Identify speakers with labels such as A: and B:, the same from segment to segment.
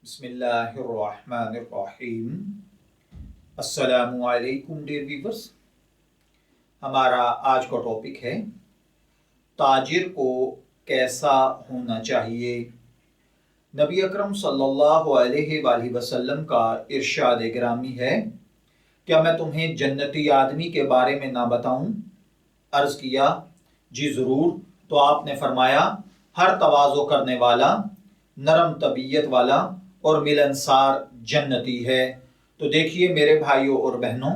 A: बिस्मिल्लाहिर्रहमानिर्रहीम। अस्सलामु अलैकुम डियर व्यूअर्स। हमारा आज का टॉपिक है ताजिर को कैसा होना चाहिए। नबी अकरम सल्लल्लाहु अलैहि वसल्लम का इरशाद गिरामी है, क्या मैं तुम्हें जन्नती आदमी के बारे में ना बताऊं? अर्ज किया, जी ज़रूर। तो आपने फरमाया, हर तवाज़ो करने वाला, नरम तबीयत वाला और मिलनसार जन्नती है। तो देखिए मेरे भाइयों और बहनों,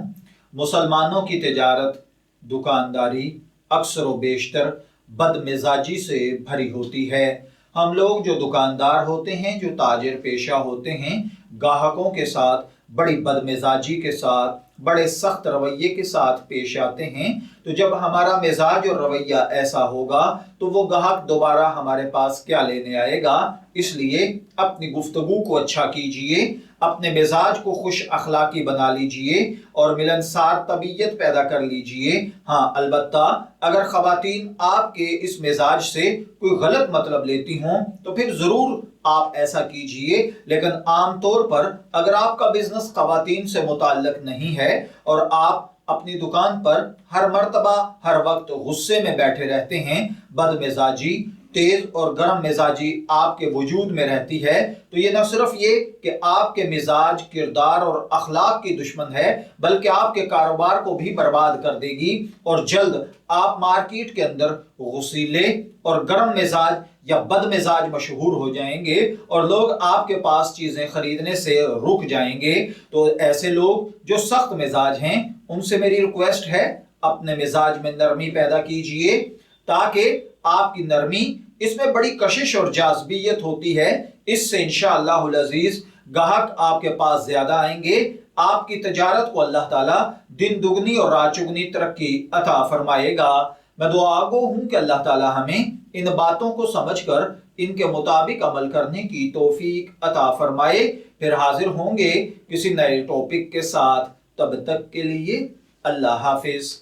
A: मुसलमानों की तिजारत, दुकानदारी अक्सर व बेशतर बदमिजाजी से भरी होती है। हम लोग जो दुकानदार होते हैं, जो ताजिर पेशा होते हैं, गाहकों के साथ बड़ी बदमिजाजी के साथ, बड़े सख्त रवैये के साथ पेश आते हैं। तो जब हमारा मिजाज और रवैया ऐसा होगा तो वो गाहक दोबारा हमारे पास क्या लेने आएगा। इसलिए अपनी गुफ्तगू को अच्छा कीजिए, अपने मिजाज को खुश अखलाकी बना लीजिए और मिलनसार तबीयत पैदा कर लीजिए। हाँ, अलबत्ता अगर खवातीन आपके इस मिजाज से कोई गलत मतलब लेती हों तो फिर ज़रूर आप ऐसा कीजिए, लेकिन आम तौर पर अगर आपका बिजनेस खवातीन से मुताल्लिक नहीं है और आप अपनी दुकान पर हर मर्तबा हर वक्त गुस्से में बैठे रहते हैं, बदमिजाजी, तेज और गर्म मिजाजी आपके वजूद में रहती है, तो ये न सिर्फ ये कि आपके मिजाज, किरदार और अखलाक की दुश्मन है, बल्कि आपके कारोबार को भी बर्बाद कर देगी और जल्द आप मार्केट के अंदर गुस्सीले और गर्म मिजाज या बद मिजाज मशहूर हो जाएंगे और लोग आपके पास चीजें खरीदने से रुक जाएंगे। तो ऐसे लोग जो सख्त मिजाज हैं, उनसे मेरी रिक्वेस्ट है, अपने मिजाज में नरमी पैदा कीजिए, ताकि आपकी नरमी, इसमें बड़ी कशिश और जाज़बियत होती है, इससे इंशाअल्लाहुल अज़ीज़ गाहक आपके पास ज्यादा आएंगे, आपकी तजारत को अल्लाह ताला दिन दुगनी और रात चुगनी तरक्की अता फरमाएगा। मैं दुआगो हूं कि अल्लाह ताला हमें इन बातों को समझकर इनके मुताबिक अमल करने की तौफीक अता फरमाए। फिर हाजिर होंगे किसी नए टॉपिक के साथ, तब तक के लिए अल्लाह हाफिज।